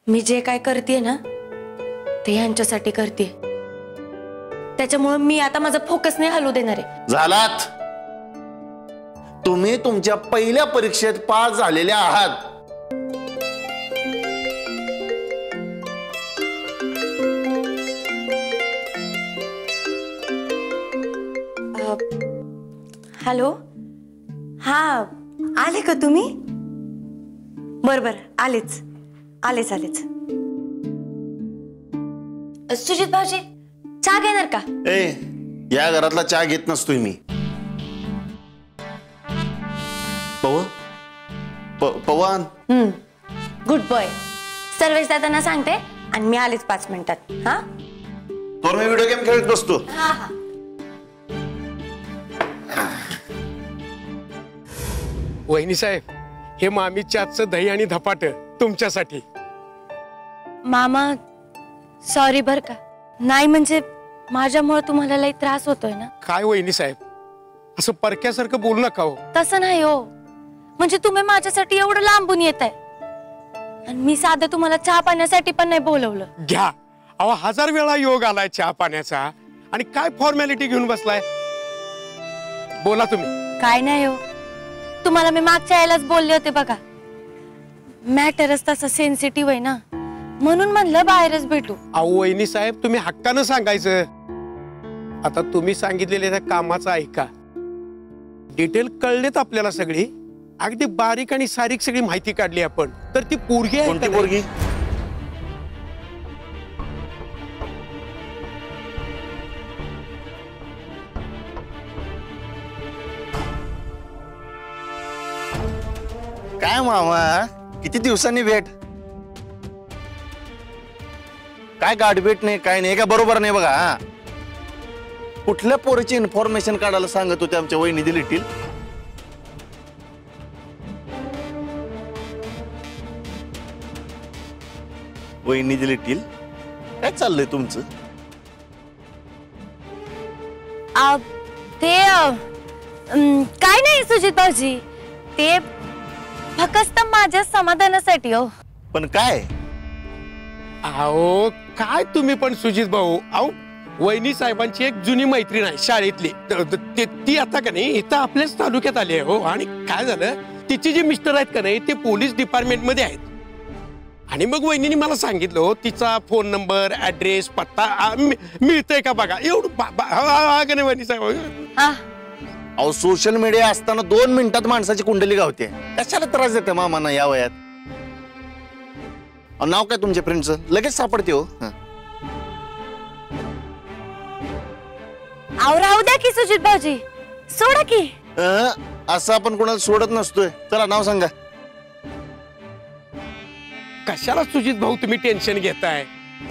मी जे काय करते ना ते यांच्यासाठी करते, त्याच्यामुळे मी आता माझा फोकस नाही हलू देणार आहे. झालात तुम्ही तुमच्या पहिल्या परीक्षेत पास झालेल्या आहात. हॅलो, हा आले का तुम्ही? बरोबर आलेच आलेच आलेच. सुजित भाऊजी चहा घेणार का? ए, या घरातला चहा घेत नसतोय मी. पवन. Good boy. सर्वेश दादांना सांगते आणि मी आलेच 5 मिनिटात. हा तर मी व्हिडिओ गेम खेळत बसतो. हा हा. वहिनी साहेब, हे मामीच्या आजचं दही आणि धपाट तुमच्यासाठी. मामा सॉरी बर का. नाही म्हणजे माझ्यामुळे तुम्हाला लई त्रास होतोय ना. काय वहिनी साहेब, असं परक्यासारखं बोलू नका हो. तसं नाही हो, म्हणजे तुम्ही माझ्यासाठी एवढं लांबून येत आहे आणि मी साधं तुम्हाला चहा पाण्यासाठी पण नाही बोलवलं. घ्या अहो, 1000 वेळा योग आलाय चहा पाण्याचा आणि काय फॉर्मॅलिटी घेऊन बसलाय. बोला तुम्ही. काय नाही हो, तुम्हाला मी मागच्या यायलाच बोलले होते बघा. मॅटरच तसा सेन्सिटिव्ह आहे ना, म्हणून म्हणलं बाहेरच भेटू. अहो वहिनी साहेब, तुम्ही हक्कानं सांगायचं. आता तुम्ही सांगितलेल्या त्या कामाचं ऐका. डिटेल कळलेत आपल्याला सगळी, अगदी बारीक आणि सारीक सगळी माहिती काढली आपण. तर ती पोरगी आहे. कोणती पोरगी? काय मामा, किती दिवसांनी भेट? काय गाठभेट नाही, काय नाही का? बरोबर नाही बघा. कुठल्या पोरीची इन्फॉर्मेशन काढायला सांगत होते आमच्या वहिनी लिटिल? वहिनी लिटिल, काय चाललंय तुमचं? ते काय नाही सुजित भाऊजी, ते फक्त माझ्या समाधानासाठी हो. पण काय? अहो काय तुम्ही पण सुजित भाऊ. अहो वहिनी साहेबांची एक जुनी मैत्रीण आहे शाळेतली, ती आता का नाही इथं आपल्याच तालुक्यात आली आहे हो. आणि काय झालं, तिचे जे मिस्टर आहेत का नाही ते पोलीस डिपार्टमेंट मध्ये आहेत. आणि मग वहिनीने मला सांगितलं हो, तिचा फोन नंबर, ऍड्रेस, पत्ता मिळतंय का बघा. एवढं वहिनी साहेब. अहो सोशल मीडिया असताना 2 मिनिटात माणसाची कुंडली गावते. कशाला त्रास देते मामांना या वयात? नाव काय तुमच्या फ्रेंडचं? लगेच सापडते हो. राहू द्या की सुजित भाऊजी, सोडा की. असं आपण कोणाला सोडत नसतोय. चला नाव सांगा. कशाला सुजित भाऊ तुम्ही टेन्शन घेताय?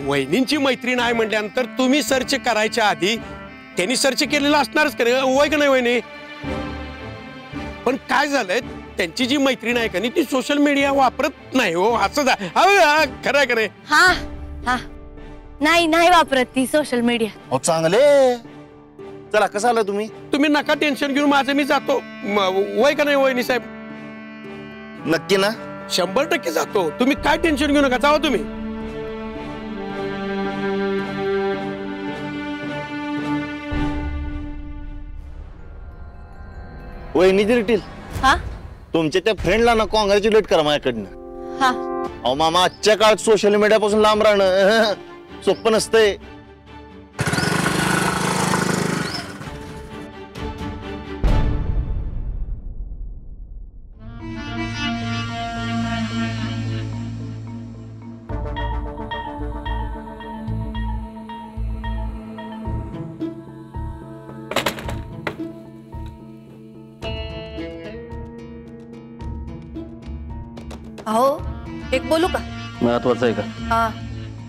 वहिनींची मैत्रीण आहे म्हटल्यानंतर तुम्ही सर्च करायच्या आधी त्यांनी सर्च केलेलं असणारच का नाही, वय का नाही वहिनी? पण काय झालंय, त्यांची जी मैत्रीण आहे का नाही ती सोशल मीडिया वापरत नाही हो. असं खरं खरं. हा हा, नाही नाही वापरत ती सोशल मीडिया. हो चांगले. चला कसं आलं तुम्ही? तुम्ही नका टेन्शन घेऊन, माझं मी जातो. वय का नाही वहिनी साहेब? नक्की ना? 100% जातो. तुम्ही काय टेन्शन घेऊ नका, जावा तुम्ही. वहिनी लिटिल, हा तुमच्या त्या फ्रेंडला ना कॉंग्रॅच्युलेट करा माझ्याकडनं. हा. अहो मामा, आजच्या काळात सोशल मीडिया पासून लांब राहणं सोपं नसतंय. अहो एक बोलू का? महत्वाचं आहे का? हा,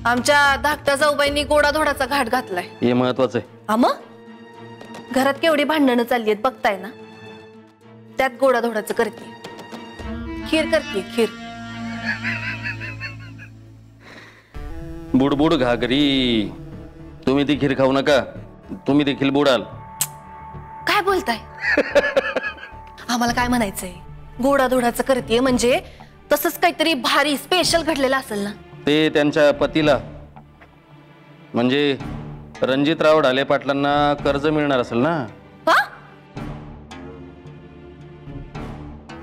आमच्या धाकट्या जाऊबाईंनी गोडाधोडाचा घाट घातलाय. हे महत्वाचं आहे. हा मग घरात केवढी भांडणं चालली आहेत बघताय ना. त्यात गोडाधोडाचं करते, खीर करते, खीर. बुडबुड घागरी, तुम्ही ती खीर खाऊ नका, तुम्ही देखील बुडाल. काय बोलताय? आम्हाला काय म्हणायचंय, गोडाधोडाचं करते म्हणजे तसंच काहीतरी भारी स्पेशल घडलेलं असेल ना. ते त्यांच्या पतीला म्हणजे रणजितराव ढाले पाटलांना कर्ज मिळणार असेल ना? हा?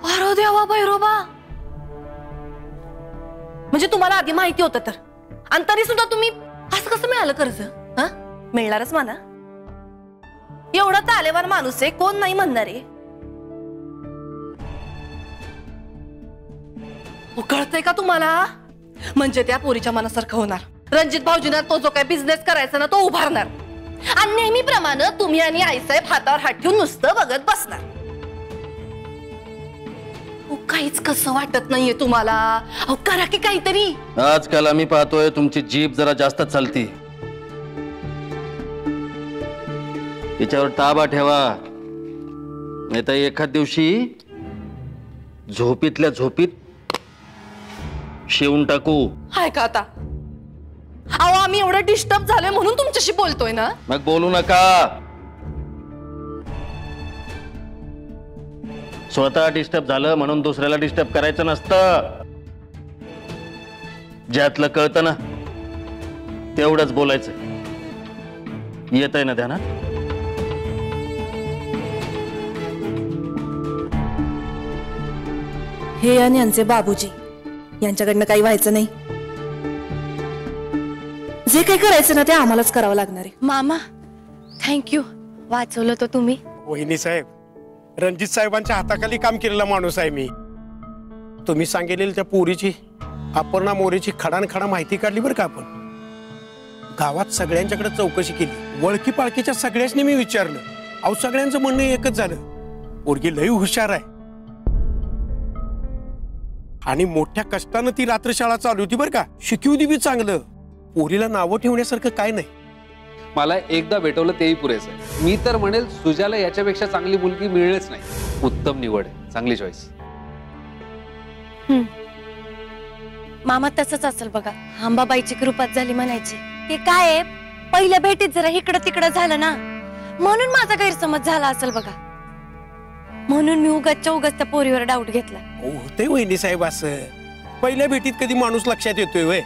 अरे देवा भैरोबा, म्हणजे तुम्हाला आधी माहिती होतं तर, आणि तरी सुद्धा तुम्ही असं कसं मिळालं कर्ज? हा, मिळणारच म्हणा. एवढा तालेवार माणूस आहे, कोण नाही म्हणणार आहे. कळतंय का तुम्हाला? म्हणजे त्या पोरीच्या मनासारखं होणार. रणजित भाऊजींना तो जो काय बिझनेस करायचा ना तो उभारणार, आणि नेहमीप्रमाणे तुम्ही आणि आईसाहेब हातावर हात ठेवून नुसतं बघत बसणार. काहीच कसं वाटत नाहीये तुम्हाला? अहो करा की काहीतरी. आजकाल आम्ही पाहतोय तुमची जीभ जरा जास्त चालती. याच्यावर ताबा ठेवा, नाही तर एखाद दिवशी झोपीतल्या झोपीत शेवून टाकू. हाय का आता? अहो आम्ही एवढं डिस्टर्ब झालोय म्हणून तुमच्याशी बोलतोय ना. मग बोलू नका. स्वतः डिस्टर्ब झालं म्हणून दुसऱ्याला डिस्टर्ब करायचं नसतं. ज्यातलं कळतं ना तेवढंच बोलायचं. येत आहे ना ध्यानात? हे आणि यांचे बाबूजी यांच्याकडनं काही व्हायचं नाही. जे काही करायचं ना ते आम्हालाच करावं लागणार आहे. मामा थँक्यू, वाचवलं तो तुम्ही. वहिनी साहेब, रणजित साहेबांच्या हाताखाली काम केलेला माणूस आहे मी. तुम्ही सांगितलेली त्या पोरीची, अपर्णा मोरेची खडानखडा माहिती काढली बरं का आपण. गावात सगळ्यांच्याकडे चौकशी केली, वळखी पाळखीच्या सगळ्यांनी मी विचारलं. अहो सगळ्यांचं म्हणणं एकच झालं, पोरगी लई हुशार आहे आणि मोठ्या कष्टानं ती रात्रशाळा चालू होती बरं का. शिकवू बी चांगलं. पोरीला नावं ठेवण्यासारखं काय नाही. मला एकदा भेटवलं तेही पुरेसं आहे. मी तर म्हणेल सुजाला याच्यापेक्षा चांगली मुलगी मिळेलच नाही. उत्तम निवड, चांगली चॉईस. मामा तसंच असेल बघा. अंबाबाईची कृपात झाली म्हणायची. ते काय आहे, पहिल्या भेटीत जरा इकडं तिकडं झालं ना, म्हणून माझा गैरसमज झाला असेल बघा. म्हणून मी उगाचच्या उगाच त्या पोरीवर डाऊट घेतला. होते वहिनी साहेब असं. पहिल्या भेटीत कधी माणूस लक्षात येतोय वय,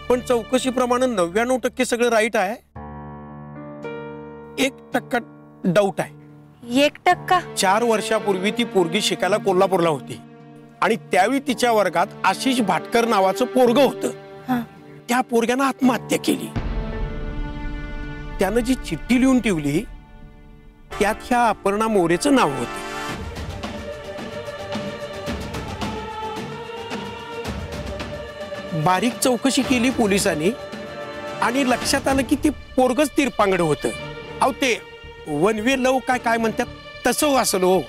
पण चौकशीप्रमाणे 99% सगळं राईट आहे. 1% डाऊट आहे. 1%? 4 वर्षापूर्वी ती पोरगी शिकायला कोल्हापूरला होती आणि त्यावेळी तिच्या वर्गात आशिष भाटकर नावाचं पोरग होतं. त्या पोरग्यानं आत्महत्या केली. त्यानं जी चिठ्ठी लिहून ठेवली त्यात ह्या अपर्णा मोरेचं नाव होतं. बारीक चौकशी केली पोलिसांनी आणि लक्षात आलं की ते पोरगच तिरपांगड होतं. अहो ते वन वे लव काय म्हणतात तसं असलं हो.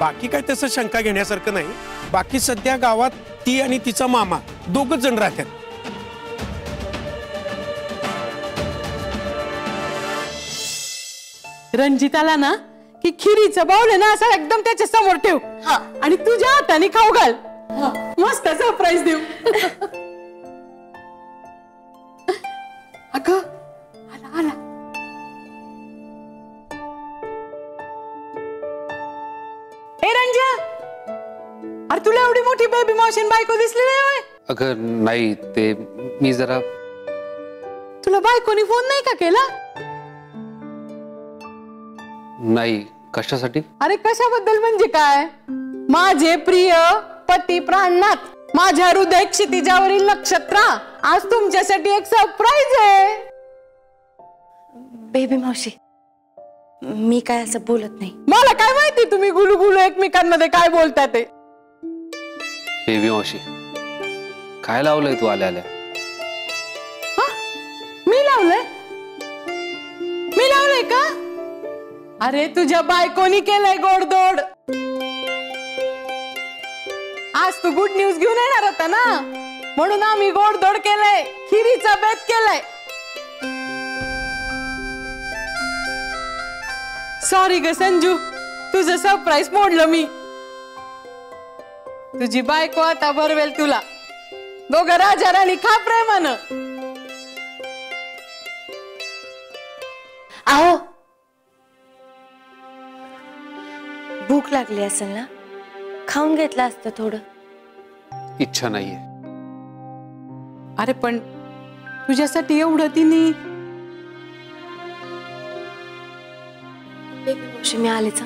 बाकी काय तसं शंका घेण्यासारखं नाही. बाकी सध्या गावात ती आणि तिचा मामा दोघच जण राहतात. रणजिताला ना की खिरीचं बाउल आहे ना असं एकदम त्याच्या समोर ठेव आणि तुझ्या हाताने खाऊ घाल. मस्त सरप्राईज देऊ. अगं आला आला. ए रंजा, अरे तुला एवढी मोठी बेबी मावशीन बायको दिसली नाही होय? अगं नाही, ते मी जरा. तुला बायकोनी फोन नाही का केला? नाही, कशासाठी? अरे कशाबद्दल म्हणजे काय? माझे प्रिय पती प्राणनाथ, माझ्या हृदय क्षितिजावरील नक्षत्र, आज तुमच्यासाठी एक सरप्राईज आहे. बेबी मावशी, मी काय असं बोलत नाही. मला काय माहिती तुम्ही गुलू गुलू एकमेकांमध्ये काय बोलता ते. बेबी मावशी, काय लावलंय तू आल्या आल्या? मी लावलंय? मी लावलंय का? अरे तुझ्या बायकोनी केलंय गोडदोड. आज तू गुड न्यूज घेऊन येणार होता ना, म्हणून आम्ही गोडधोड केलंय, खिरीचा बेत केलाय. सॉरी ग संजू, तुझं सरप्राईज मोडलं मी. तुझी बायको आता भरवेल तुला. दोघं राजा राणी खा प्रेमानं. आहो, भूक लागली असेल ना, खाऊन घेतलं असतं थोडं. इच्छा नाहीये. अरे पण तुझ्यासाठी एवढं तिने. बेबी मावशी मी आलेच.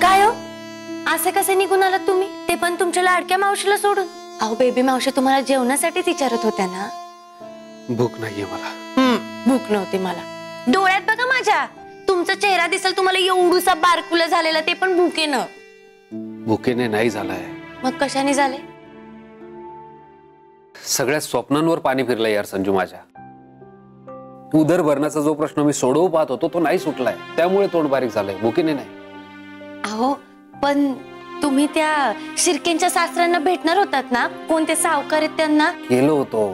काय हो असे कसे निघून आलात तुम्ही, ते पण तुमच्या लाडक्या मावशीला सोडून? अहो बेबी मावशी तुम्हाला जेवणासाठीच विचारत होत्या ना. भूक नाहीये मला. भूक नव्हती मला. डोळ्यात बघा माझ्या, तुमचा चेहरा दिसेल तुम्हाला एवढूसा बारकुला झालेला, ते पण भुकेनं. भुकेने नाही झालाय. मग कशाने झाले? सगळ्या स्वप्नांवर पाणी फिरलंय यार संजू माझ्या. उदरभरणाचा जो प्रश्न मी सोडवू पाहत होतो तो नाही सुटलाय, त्यामुळे तोंड बारीक झालंय, भुकेने नाही. अहो पण तुम्ही त्या शिर्केंच्या सासऱ्यांना भेटणार होतात ना, कोणते सावकार आहेत त्यांना? गेलो होतो,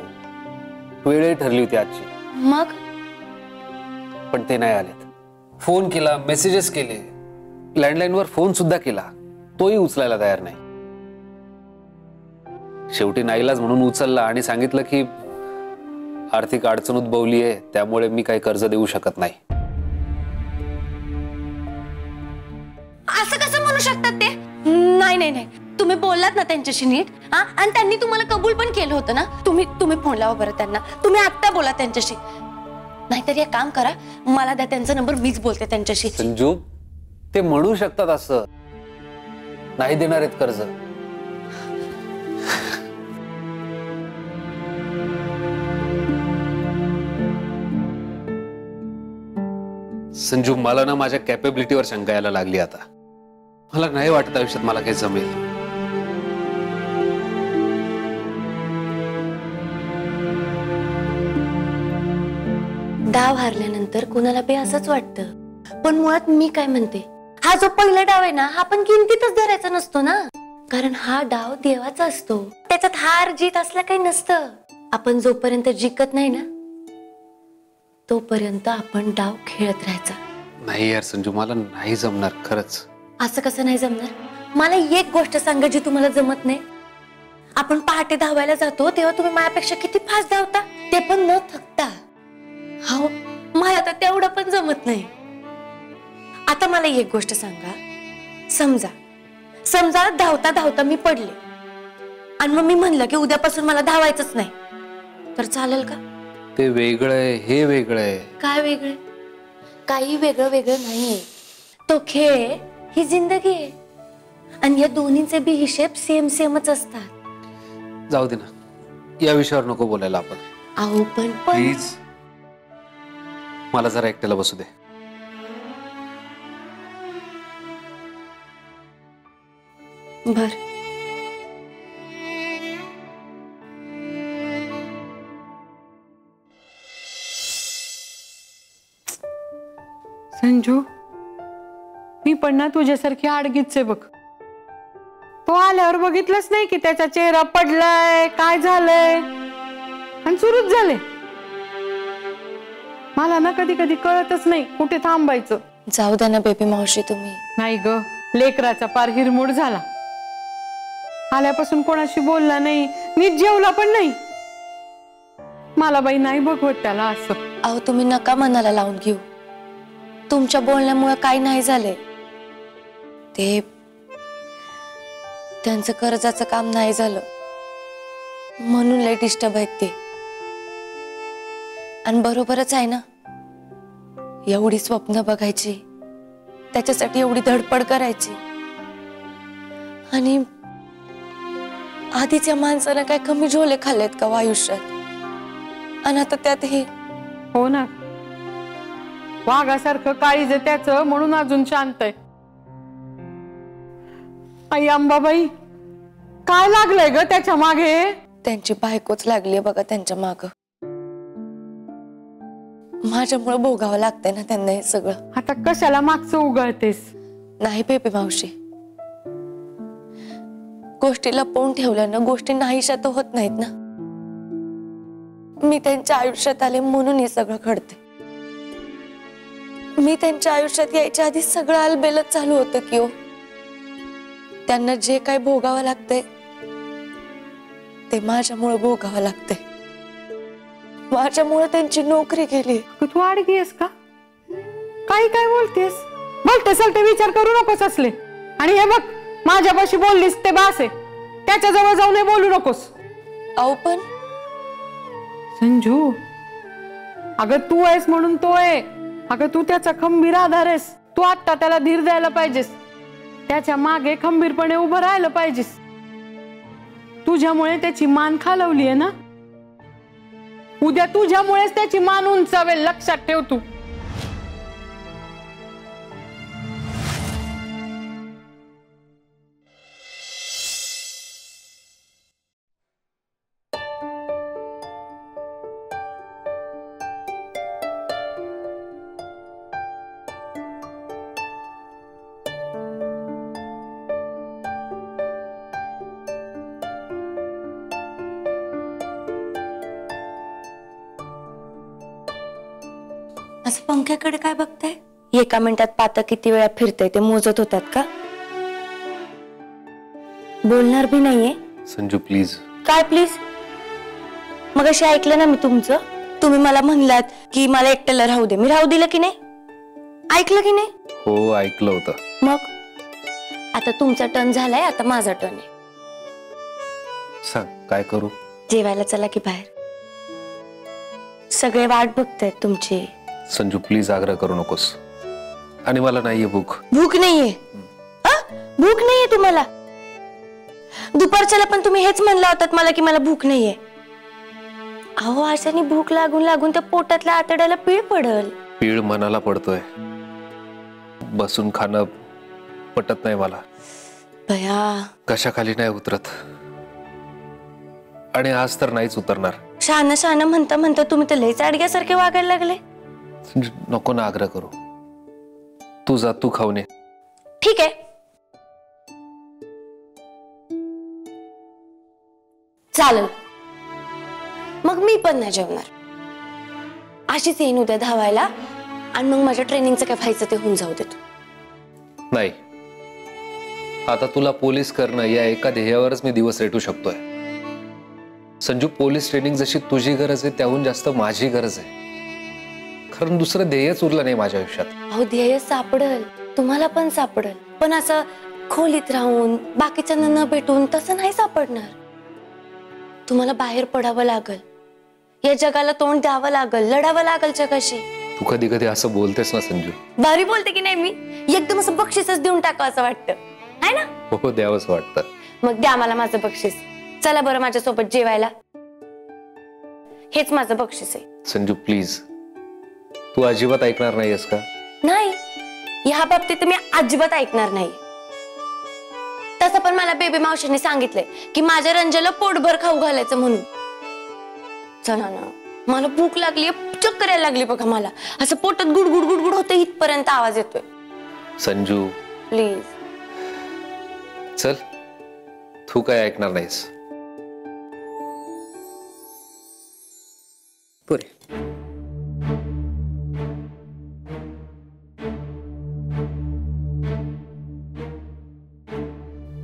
वेळ ठरली होती आजची. मग पण ते नाही आलेत. फोन केला, मेसेजेस केले, लँडलाईनवर फोन सुद्धा केला, तोही उचलायला तयार नाही. शेवटी नाईलाज म्हणून उचलला आणि सांगितलं की आर्थिक अडचण उद्भवली आहे, त्यामुळे मी काही कर्ज देऊ शकत नाही. असं कसं म्हणू शकतात ते? नाही नाही नाही, तुम्ही बोललात ना त्यांच्याशी नीट, आणि त्यांनी तुम्हाला कबूल पण केलं होतं ना. तुम्ही फोन लावा बरं त्यांना, तुम्ही आत्ता बोला त्यांच्याशी. नाहीतर एक काम करा, मला द्या त्यांचा नंबर, मीच बोलते त्यांच्याशी. संजू, ते म्हणू शकतात असं, नाही देणार आहेत कर्ज. संजू, मला ना माझ्या कॅपेबिलिटीवर शंका यायला लागली आता. मला नाही वाटत आयुष्यात मला काही जमेल. डाव हारल्यानंतर कुणाला बी असंच वाटतं, पण मुळात मी काय म्हणते, हा जो पहिला डाव आहे ना, हा पण किमतीतच धरायचा नसतो ना. कारण हा डाव देवाचा असतो, त्याच्यात हार जीत असलं काही नसतं. आपण जोपर्यंत जिंकत नाही ना, तोपर्यंत आपण डाव खेळत राहायचा. नाही यार संजू, मला नाही जमणार खरंच. असं कसं नाही जमणार? मला एक गोष्ट सांगा जी तुम्हाला जमत नाही. आपण पहाटे धावायला जातो तेव्हा तुम्ही माझ्यापेक्षा किती फास्ट धावता, ते पण न थकता. हो, मला तर तेवढं पण जमत नाही. आता मला एक गोष्ट सांगा, समजा धावता धावता मी पडले आणि मग मी म्हणलं की उद्यापासून मला धावायचंच नाही, तर चालेल का? ते वेगळं आहे, हे वेगळं आहे. काय वेगळं? काही वेगळं वेगळं नाहीये. तो खेळ आहे, ही जिंदगी आहे, आणि या दोन्हींचे बी हिशेब सेमच असतात. जाऊ दे ना, या विषयावर नको बोलायला आपण. अहो पण प्लीज, मला जरा एकट्याला बसू दे. बर. संजू, मी पण ना तुझ्यासारखी आडगीच आहे बघ. तो आल्यावर बघितलंच नाही की त्याचा चेहरा पडलाय, काय झालंय, आणि सुरूच झाले. मला ना कधी कधी कळतच नाही कुठे थांबायचं. जाऊ द्या ना बेबी मावशी तुम्ही. नाही ग, लेकराचा पार हिरमोड झाला. आल्यापासून कोणाशी बोलला नाही, नीट जेवला पण नाही. मला बाई नाही बघवत त्याला असं. अहो तुम्ही नका मनाला लावून घेऊ. तुमच्या बोलण्यामुळे काही नाही झालंय. ते त्यांचं कर्जाचं काम नाही झालं म्हणून लय डिस्टर्ब आहेत ते. आणि बरोबरच आहे ना, एवढी स्वप्न बघायची, त्याच्यासाठी एवढी धडपड करायची, आणि आधीच्या माणसानं काय कमी झोले खाल्लेत का आयुष्यात? आणि आता त्यात हे. हो ना, वाघासारखं काळीज आहे त्याचं, म्हणून अजून शांत आहे. आई अंबाबाई, काय लागलंय ग त्याच्या मागे? त्यांची बायकोच लागली बघा त्यांच्या माग. माझ्यामुळे भोगावं लागतंय ना त्यांना हे सगळं. आता कशाला मागचं उगाळतेस? नाही बेबी मावशी, गोष्टी लपवून ठेवल्यानं गोष्टी नाहीशा तर होत नाहीत ना. मी त्यांच्या आयुष्यात आले म्हणून हे सगळं घडते. मी त्यांच्या आयुष्यात यायच्या आधी सगळं अलबेलच चालू होतं की हो. त्यांना जे काही भोगावं लागतंय ते माझ्यामुळे भोगावं लागतंय. माझ्यामुळे त्यांची नोकरी गेली. तू आडगी आहेस का? काही काय बोलतेस? बोलते ते विचार करू नकोस असले. आणि हे बघ, माझ्यापाशी बोललीस ते बास आहे, त्याच्या जवळ जाऊ नये बोलू नकोस. अहो पण संजू, अगं तू आहेस म्हणून तो आहे. अगं तू त्याचा खंबीर आधार आहेस. तू आता त्याला धीर द्यायला पाहिजेस, त्याच्या मागे खंबीरपणे उभं राहायला पाहिजेस. तुझ्यामुळे त्याची मान खालवली आहे ना, उद्या तुझ्यामुळेच त्याची मान उंचावेल, लक्षात ठेव तू. असं पंख्याकडे काय बघताय? एका मिनिटात पाता किती वेळा फिरतय ते मोजत होतात का? बोलणार भी नाहीये. संजू प्लीज. काय प्लीज? मग अशी ऐकलं ना मी तुमचं. तुम्ही मला म्हणलात की मला एकट्याला राहू दे, मी राहू दिलं की नाही? ऐकलं की नाही? हो ऐकलं होतं. मग आता तुमचा टर्न झालाय, आता माझा टर्न आहे. सांग काय करू? जेवायला चला की बाहेर, सगळे वाट बघतायत तुमची. संजू प्लीज आग्रह करू नकोस. आणि मला नाहीये भूक. भूक नाहीये? भूक नाहीये तुम्हाला? दुपारच्याला पण तुम्ही हेच म्हणला होतात मला की मला भूक नाहीये. अहो अशाने भूक लागून लागून त्या पोटातल्या आतड्याला पीळ पडल. पीळ मनाला पडतोय, बसून खाणं पटत नाही मला. भया कशाखाली नाही उतरत, आणि आज तर नाहीच उतरणार. शान शान म्हणता म्हणता तुम्ही तर लयच आडग्यासारखे वागायला लागले. नको ना आग्रह करू. तू जा, तू खाऊन ये. ठीक आहे, चालेल. मग मी पण नाही जेवणार. अशीच येईन उद्या धावायला, आणि मग माझ्या ट्रेनिंगचं काय व्हायचं ते होऊन जाऊ देतो. नाही, आता तुला पोलीस करणं या एका ध्येयावरच मी दिवस रेटू शकतोय. संजू, पोलीस ट्रेनिंग जशी तुझी गरज आहे त्याहून जास्त माझी गरज आहे, कारण दुसरं ध्येयच उरलं नाही माझ्या आयुष्यात. अहो ध्येय सापडल, तुम्हाला पण सापडल, पण असं खोलीत राहून बाकीच्यांना न भेटून तसं नाही सापडणार. तुम्हाला बाहेर पडावं लागल, या जगाला तोंड द्यावं लागल, लढावं लागल जगाशी. तू कधी कधी असं बोलतेस ना संजू. भारी बोलते की नाही मी? एकदम असं बक्षीसच देऊन टाकावं असं वाटतं, आहे ना? हो, द्यावंच वाटतं. मग द्या मला माझं बक्षीस. चला बरं माझ्यासोबत जेवायला, हेच माझं बक्षीस आहे. संजू प्लीज, तू अजिबात ऐकणार नाहीयेस का? नाही, ह्या बाबतीत मी अजिबात ऐकणार नाही. तसं पण मला बेबी मावशीने सांगितलंय की माझ्या रंजाला पोटभर खाऊ घालायचं म्हणून. चला ना, मला भूक लागली, चक्कर यायला लागली बघा. मला असं पोटात गुडगुड गुडगुड होतं, इथपर्यंत आवाज येतोय. संजू प्लीज चल, तू काय ऐकणार नाहीस. पुरे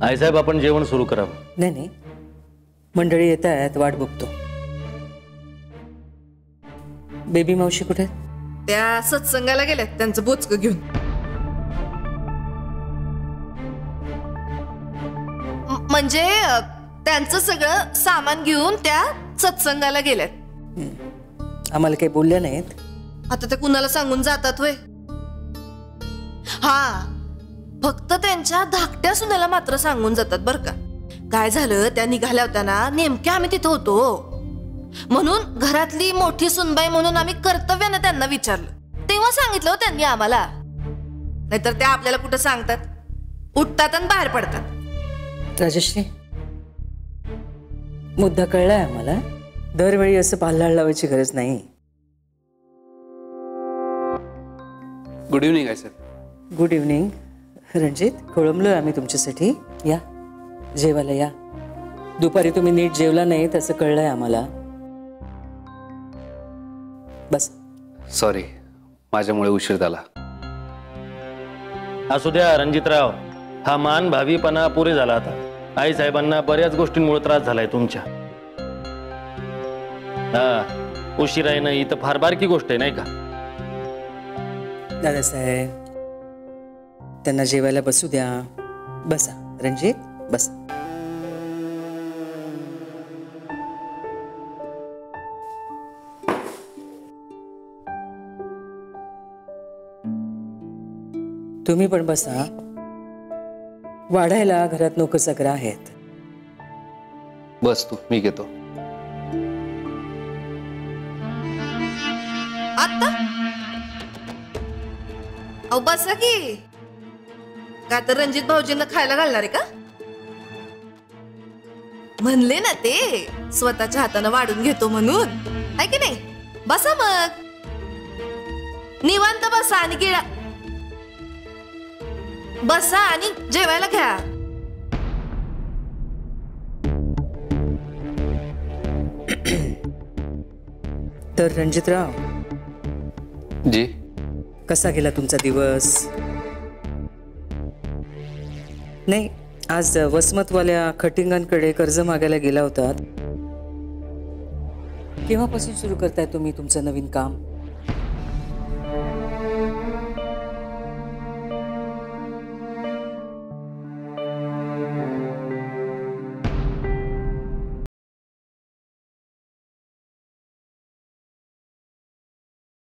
आईसाहेब, आपण जेवण सुरू करावं. नाही नाही, मंडळी येत आहेत, वाट बघतो. बेबी मावशी कुठे आहेत? त्या सत्संगाला गेल्यात त्यांचं बोचकं घेऊन. म्हणजे त्यांचं सगळं सामान घेऊन त्या सत्संगाला गेल्यात. आम्हाला काही बोलल्या नाहीत. आता ते कुणाला सांगून जातात होय? हा, फक्त त्यांच्या धाकट्या सुनेला मात्र सांगून जातात बर का. काय झालं, त्या निघाल्या होत्या ना, नेमक्या आम्ही तिथं होतो, म्हणून घरातली मोठी सुनबाई म्हणून आम्ही कर्तव्यानं त्यांना विचारलं, तेव्हा सांगितलं त्यांनी आम्हाला. नाहीतर त्या आपल्याला कुठं सांगतात, उठतात आणि बाहेर पडतात. राजश्री, मुद्दा कळलाय आम्हाला. दरवेळी असं पाल्हाळ लावायची गरज नाही. गुड इव्हनिंग आहे सर. Good evening. रणजित, खोळंबलोय आम्ही तुमच्यासाठी. या जेवायला या. दुपारी तुम्ही नीट जेवला नाही असं कळलंय आम्हाला. बस. सॉरी, माझ्यामुळे उशीर झाला. असू द्या रणजितराव, हा मान भावीपणा पुरे झाला. आता आई साहेबांना बऱ्याच गोष्टींमुळे त्रास झालाय तुमच्या. हा, उशिरा येणं ही तर फार बारकी गोष्ट आहे नाही का? दादासाहेब त्यांना जेवायला बसू द्या. बसा रणजित, बस. तुम्ही पण बसा. वाढायला घरात नोकरचाकरं आहेत. बस तू, मी घेतो. आता अहो बसा की. का तर रणजित भाऊजींना खायला घालणार आहे का? म्हणले ना ते स्वतःच्या हाताने वाढून घेतो म्हणून, आहे की नाही? बसा मग, निवांत बसा आणि गिळा. बसा आणि जेवायला घ्या. तर रणजितराव, जी. कसा गेला तुमचा दिवस? नाही, आज वसमतवाल्या खटिंगांकडे कर्ज मागायला गेला होतात. केव्हापासून सुरू करताय तुम्ही तुमचं नवीन काम?